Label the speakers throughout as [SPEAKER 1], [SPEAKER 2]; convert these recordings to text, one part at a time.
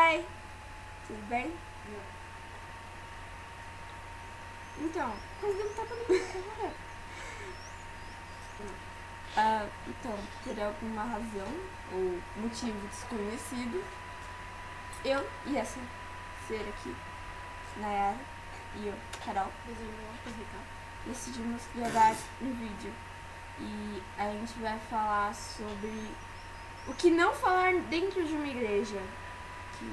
[SPEAKER 1] Oi! Tudo bem? Então,
[SPEAKER 2] Quase deu um tapa na minha cara.
[SPEAKER 1] então, por alguma razão ou motivo desconhecido, eu e essa ser aqui, Nayara, e eu, Carol, decidimos gravar um vídeo. E a gente vai falar sobre o que não falar dentro de uma igreja. Que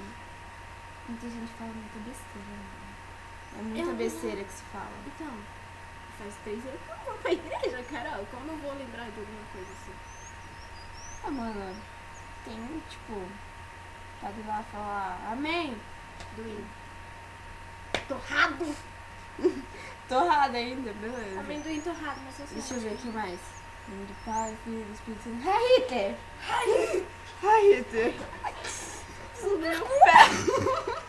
[SPEAKER 1] muita gente fala muita besteira, né? É muita besteira que se fala.
[SPEAKER 2] Então, faz 3 anos que eu vou pra igreja, Carol. Como eu vou lembrar de alguma coisa assim?
[SPEAKER 1] Ah, mano, tem, tipo, pode ir lá falar amém.
[SPEAKER 2] Doido. Torrado!
[SPEAKER 1] Torrada ainda, beleza.
[SPEAKER 2] Amendoim torrado, mas eu sei.
[SPEAKER 1] Deixa eu ver o que mais. Em nome do Pai, Filho, do Espírito Santo. Hi, Hitler! Hi, Hitler! Pisou no meu pé!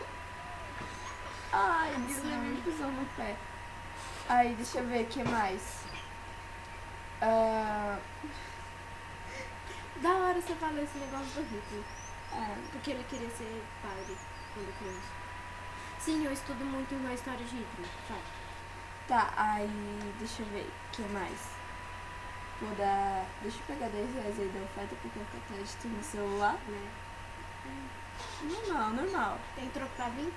[SPEAKER 1] Ai, Deus me pisou no pé. Aí, deixa eu ver o que mais.
[SPEAKER 2] Da hora você falou esse negócio do Hitler.
[SPEAKER 1] É,
[SPEAKER 2] Porque ele queria ser padre quando criança. Sim, eu estudo muito a história de Hitler, sabe?
[SPEAKER 1] tá, aí, deixa eu ver o que mais. Vou dar. Deixa eu pegar 10 reais aí da oferta porque eu tô crédito no celular.
[SPEAKER 2] Né?
[SPEAKER 1] Normal.
[SPEAKER 2] Tem troco pra 20?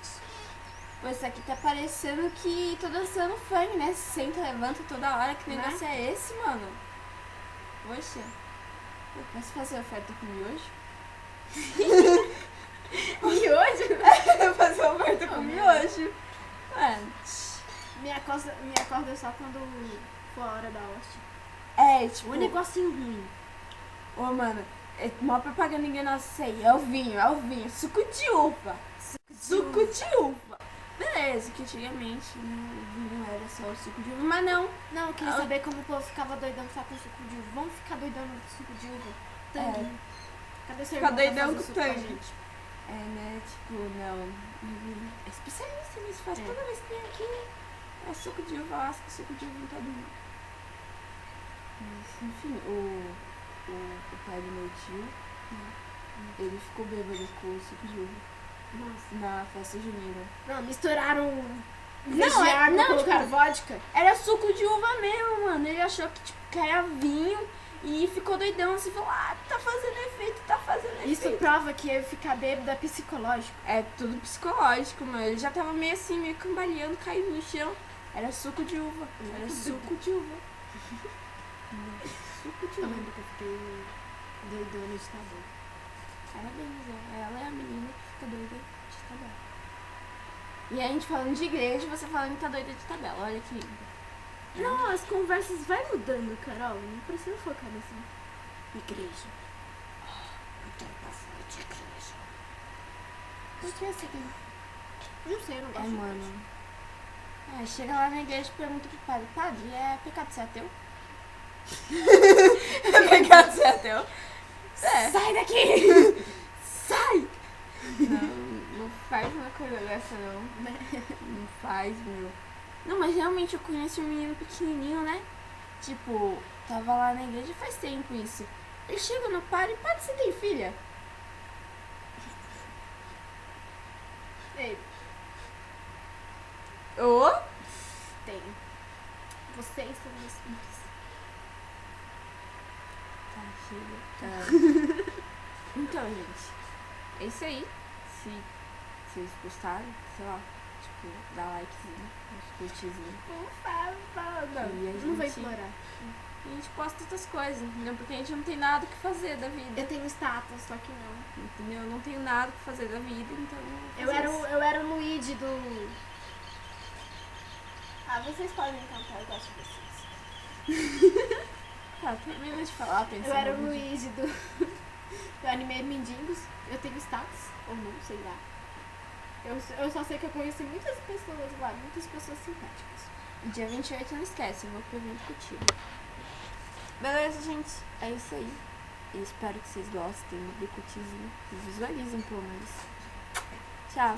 [SPEAKER 1] Pô, isso aqui tá parecendo que tô dançando funk, né? Senta, levanta toda hora. Que
[SPEAKER 2] Né?
[SPEAKER 1] negócio é esse, mano? Poxa. Eu posso fazer oferta com miojo?
[SPEAKER 2] Miojo?
[SPEAKER 1] Eu faço oferta com miojo. Mano.
[SPEAKER 2] Me acorda só quando for a hora da hóstia.
[SPEAKER 1] É, tipo.
[SPEAKER 2] Um negocinho ruim.
[SPEAKER 1] Ô, mano. É uma propaganda enganosa isso aí. É o vinho. Suco de uva. Suco de uva. Beleza, que antigamente, né, o vinho era só o suco de uva, mas não.
[SPEAKER 2] Não, eu queria saber como o povo ficava doidão só com suco de uva. Vamos ficar doidão com suco de uva? Tanguinho. Cadê seu
[SPEAKER 1] Ficar
[SPEAKER 2] irmão pra
[SPEAKER 1] doidão
[SPEAKER 2] fazer
[SPEAKER 1] com
[SPEAKER 2] suco pra
[SPEAKER 1] tangue.
[SPEAKER 2] gente?
[SPEAKER 1] É, né, tipo, não. É especialista nisso, faz
[SPEAKER 2] É.
[SPEAKER 1] toda vez que vem aqui. É suco de uva, lasca, suco de uva em todo mundo. Mas, enfim, o pai do meu tio, né, ele ficou bêbado com o suco de uva
[SPEAKER 2] Nossa.
[SPEAKER 1] na festa junina.
[SPEAKER 2] Não, misturaram
[SPEAKER 1] Não,
[SPEAKER 2] água,
[SPEAKER 1] não,
[SPEAKER 2] colocaram
[SPEAKER 1] tipo,
[SPEAKER 2] vodka.
[SPEAKER 1] Era suco de uva mesmo, mano. Ele achou que, tipo, que era vinho e ficou doidão assim, falou, tá fazendo efeito.
[SPEAKER 2] Isso prova que eu ficar bêbado é psicológico.
[SPEAKER 1] É tudo psicológico, mano. Ele já tava meio assim, meio cambaleando, caindo no chão. Era suco de uva. Era suco de uva. Suco de
[SPEAKER 2] Eu
[SPEAKER 1] uva.
[SPEAKER 2] lembro que eu fiquei doidona de tabela.
[SPEAKER 1] Parabéns, ó. Ela é a menina que fica doida de tabela. E a gente falando de igreja, você falando que tá doida de tabela. Olha que lindo.
[SPEAKER 2] Não, as conversas vai mudando, Carol. Não precisa focar nessa igreja.
[SPEAKER 1] Eu quero pra fora de igreja.
[SPEAKER 2] Por que você tem? Não sei, eu não gosto
[SPEAKER 1] É,
[SPEAKER 2] de
[SPEAKER 1] mano. É, chega lá na igreja e pergunta pro padre, é pecado ser ateu? É pecado ser ateu? É.
[SPEAKER 2] Sai daqui!
[SPEAKER 1] Sai! Não faz uma coisa dessa, não. Não faz, meu. Não, mas realmente eu conheço um menino pequenininho, né? Tipo, tava lá na igreja faz tempo isso. Ele chega no padre, você tem filha?
[SPEAKER 2] Ei,
[SPEAKER 1] Ô?
[SPEAKER 2] tem. Vocês são meus filhos.
[SPEAKER 1] Tá, chega. Então, gente, é isso aí. Se vocês gostaram, sei lá, tipo, dá likezinho, curtizinho.
[SPEAKER 2] Por favor.
[SPEAKER 1] E a
[SPEAKER 2] Não vou
[SPEAKER 1] gente-
[SPEAKER 2] implorar.
[SPEAKER 1] E a gente posta outras coisas, entendeu? Porque a gente não tem nada que fazer da vida.
[SPEAKER 2] Eu tenho status, só que não.
[SPEAKER 1] Entendeu? Eu não tenho nada que fazer da vida, então.
[SPEAKER 2] Eu era o Luigi do... Ah, vocês podem cantar, eu gosto de vocês.
[SPEAKER 1] Tá, termina de falar, pensando.
[SPEAKER 2] Eu era o Luigi do anime Mendigos. Eu tenho status, ou não, sei lá. Eu só sei que eu conheci muitas pessoas lá, muitas pessoas simpáticas.
[SPEAKER 1] Dia 28 não esquece, eu vou pro evento contigo. Beleza, gente? É isso aí. Eu espero que vocês gostem do curtizinho. Visualizem pelo menos. Tchau.